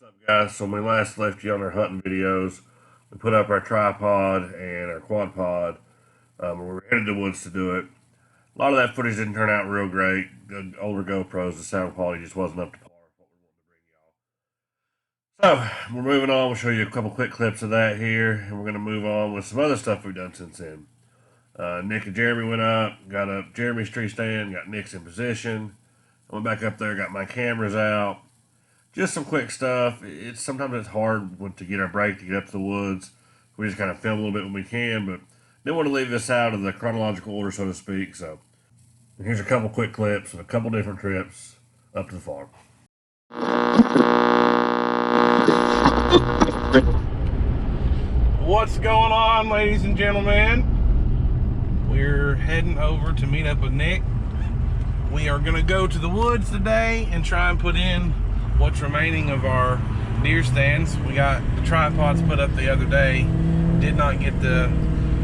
What's up, guys? So when we last left you on our hunting videos, we put up our tripod and our quad pod. We were headed to the woods to do it. A lot of that footage didn't turn out real great. The older GoPros, the sound quality just wasn't up to par with what we wanted to bring y'all. So we're moving on. We'll show you a couple quick clips of that here, and we're going to move on with some other stuff we've done since then. Nick and Jeremy went up, got up Jeremy's tree stand, got Nick's in position. I went back up there, got my cameras out. Just some quick stuff. Sometimes it's hard to get our break to get up to the woods. We just kind of film a little bit when we can, but didn't want to leave this out of the chronological order, so to speak. So here's a couple quick clips of a couple different trips up to the farm. What's going on, ladies and gentlemen? We're heading over to meet up with Nick. We are going to go to the woods today and try and put in what's remaining of our deer stands. We got the tripods put up the other day. Did not get the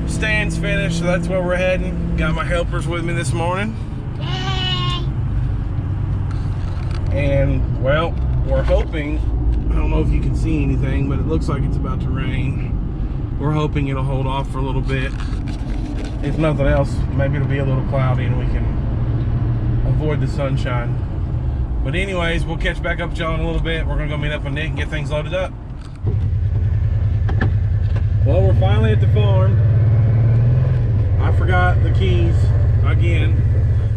stands finished, so that's where we're heading. Got my helpers with me this morning. And, well, we're hoping, I don't know if you can see anything, but it looks like it's about to rain. We're hoping it'll hold off for a little bit. If nothing else, maybe it'll be a little cloudy and we can avoid the sunshine. But anyways, we'll catch back up with y'all in a little bit. We're gonna go meet up with Nick and get things loaded up. Well, we're finally at the farm. I forgot the keys again.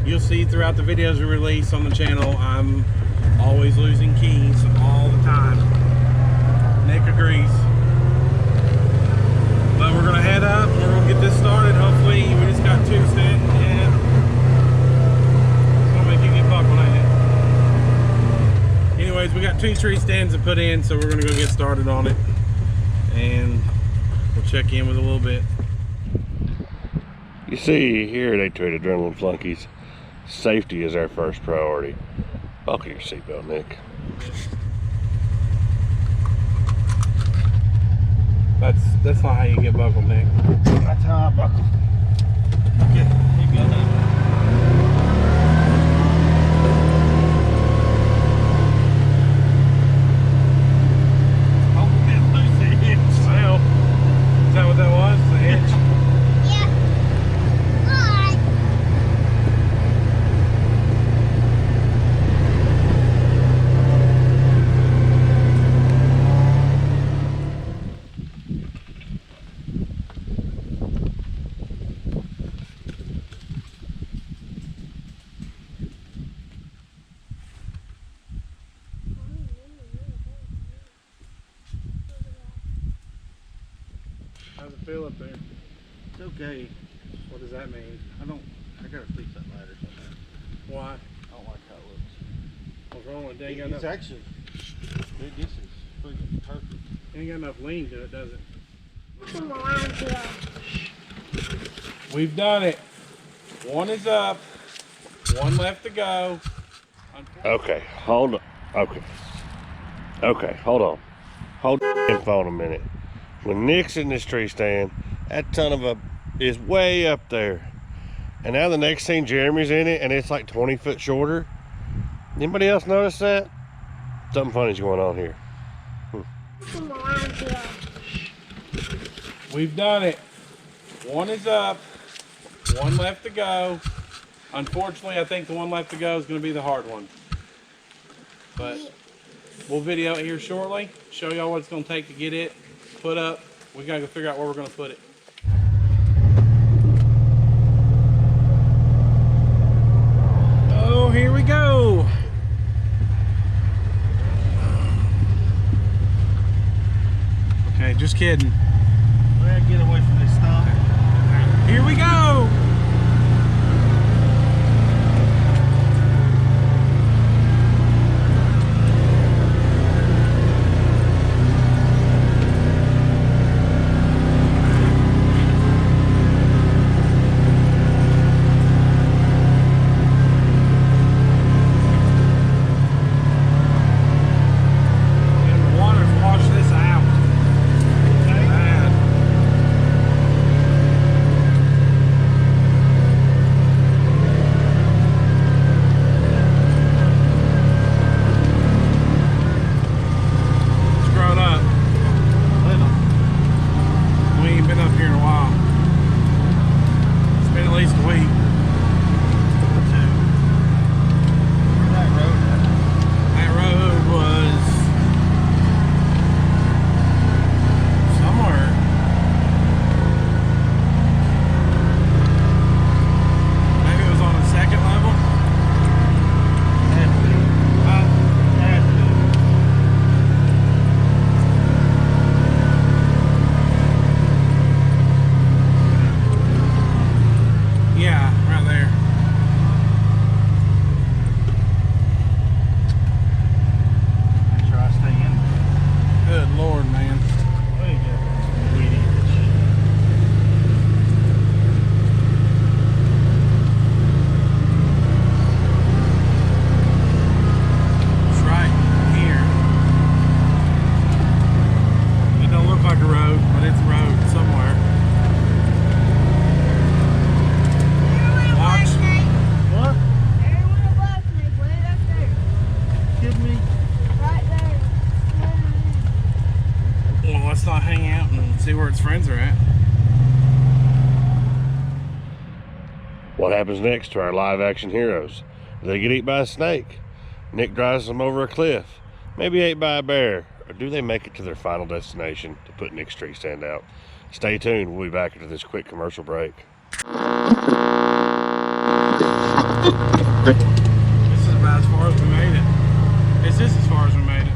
You'll see throughout the videos we release on the channel, I'm always losing keys all the time. Nick agrees. But we're gonna head up, we're gonna get this started. Hopefully, we just got two standing in. It's gonna make you get buckled, ain't it? Anyways, we got two tree stands to put in, so we're gonna go get started on it. And we'll check in with a little bit. You see here they trade adrenaline flunkies. Safety is our first priority. Buckle your seatbelt, Nick. That's not how you get buckled, Nick. That's how I buckle. Okay, here you go now. Oh, man, lose the hitch. Well, is that what that was? The hitch? Yeah. What? How's it feel up there? It's okay. What does that mean? I gotta fix that ladder sometime. Why? I don't like how it looks. What's wrong with it? Ain't got It's enough, actually, dude, this is freaking perfect. ain't got enough lean to it, does it? Come on, here. We've done it. One is up. One left to go. Okay, hold on. Okay, hold on. Hold the phone a minute. When Nick's in this tree stand, that son of a is way up there. And now the next scene, Jeremy's in it, and it's like 20 foot shorter. Anybody else notice that? Something funny's going on here. Come on, here. We've done it. One is up. One left to go. Unfortunately, I think the one left to go is going to be the hard one. But we'll video it here shortly. Show y'all what it's going to take to get it put up. We got to go figure out where we're going to put it. Oh, here we go. Okay, just kidding. We gotta get away from this stuff. Here we go. see where its friends are at. What happens next to our live action heroes? Do they get eaten by a snake? Nick drives them over a cliff, maybe ate by a bear, or do they make it to their final destination to put Nick's tree stand out? Stay tuned, we'll be back after this quick commercial break. This is about as far as we made it. This is as far as we made it.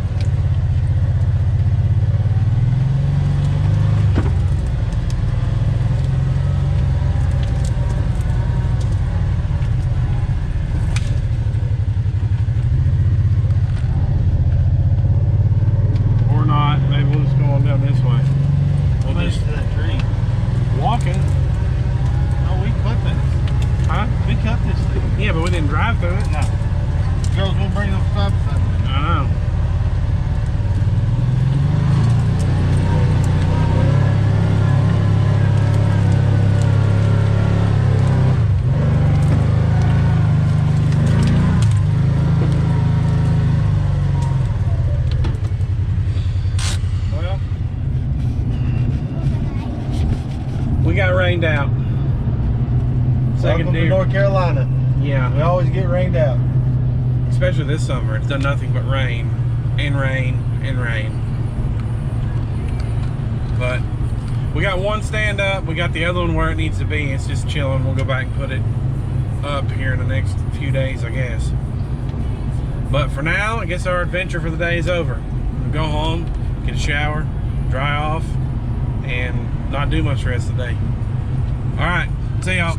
Or not. Maybe we'll just go on down this way. We'll just to that tree. walking. Oh, we cut this. Huh? We cut this thing. Yeah, but we didn't drive through it. No. Girls won't bring no stop sign. I know. Well, we got rained out. Welcome to deer. North Carolina. Yeah. We always get rained out. Especially this summer, it's done nothing but rain and rain and rain. But we got one stand up, we got the other one where it needs to be. It's just chilling. We'll go back and put it up here in the next few days, I guess. But for now, I guess our adventure for the day is over. We'll go home, get a shower, dry off, and not do much the rest of the day. All right, see y'all.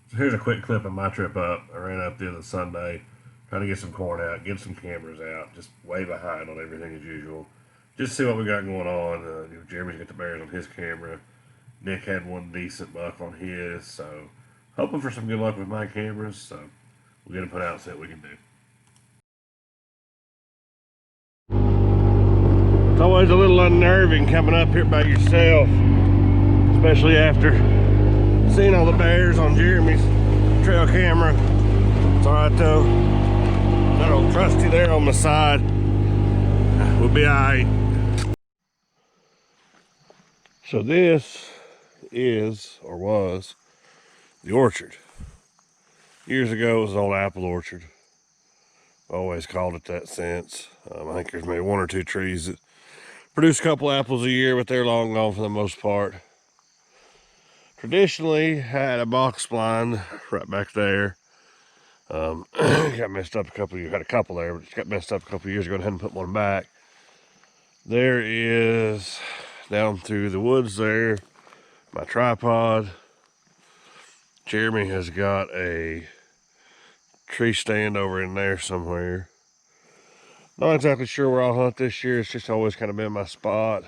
So here's a quick clip of my trip up. I ran up the other Sunday, trying to get some corn out, get some cameras out, just way behind on everything as usual. Just see what we got going on. Jeremy's got the bears on his camera. Nick had one decent buck on his, so hoping for some good luck with my cameras. So we'll get them put out and see what we can do. It's always a little unnerving coming up here by yourself, especially after seeing all the bears on Jeremy's trail camera. It's alright though. That old trusty there on the side. We'll be alright. So this is, or was, the orchard. Years ago it was an old apple orchard. Always called it that since. I think there's maybe one or two trees that produce a couple apples a year, but they're long gone for the most part. Traditionally had a box blind right back there. Got messed up a couple of years, had a couple there, but it got messed up a couple of years ago and hadn't put one back. There is, down through the woods there, my tripod. Jeremy has got a tree stand over in there somewhere. Not exactly sure where I'll hunt this year. It's just always kind of been my spot.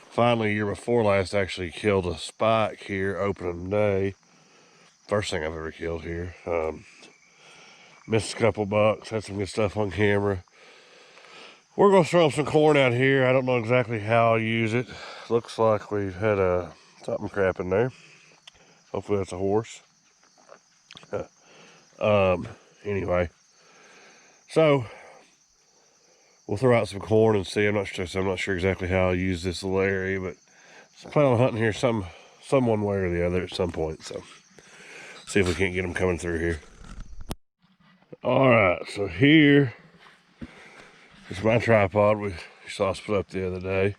Finally, year before last, actually killed a spike here opening day. First thing I've ever killed here. Missed a couple bucks, had some good stuff on camera. We're gonna throw some corn out here. I don't know exactly how I'll use it. Looks like we've had something crap in there. Hopefully that's a horse. Anyway, so we'll throw out some corn and see. I'm not sure exactly how I'll use this little area, but I plan on hunting here some one way or the other at some point. So see if we can't get them coming through here. All right, so here is my tripod we saw us put up the other day,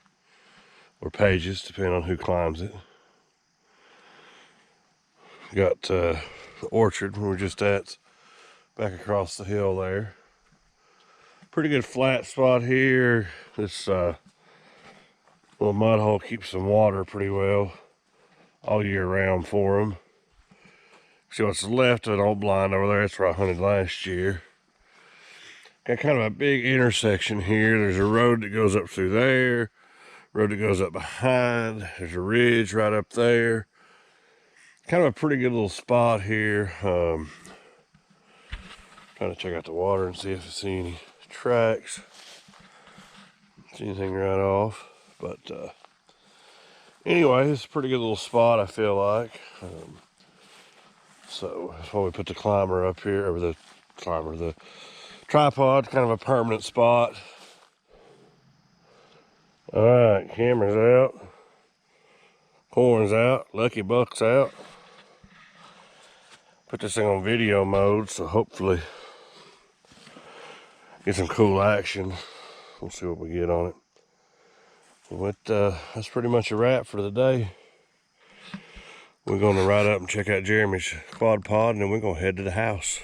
or pages, depending on who climbs it. Got the orchard we were just at, back across the hill there. Pretty good flat spot here. This little mud hole keeps some water pretty well all year round for them. See what's left of an old blind over there, that's where I hunted last year. Got kind of a big intersection here. There's a road that goes up through there, road that goes up behind. There's a ridge right up there. Kind of a pretty good little spot here. Trying to check out the water and see if I see any tracks. See anything right off. But anyway, it's a pretty good little spot, I feel like. So that's why we put the climber up here, or the Tripod, kind of a permanent spot. All right, camera's out. Corn's out. Lucky Buck's out. Put this thing on video mode, so hopefully get some cool action. We'll see what we get on it. But that's pretty much a wrap for the day. We're going to ride up and check out Jeremy's quad pod, and then we're going to head to the house.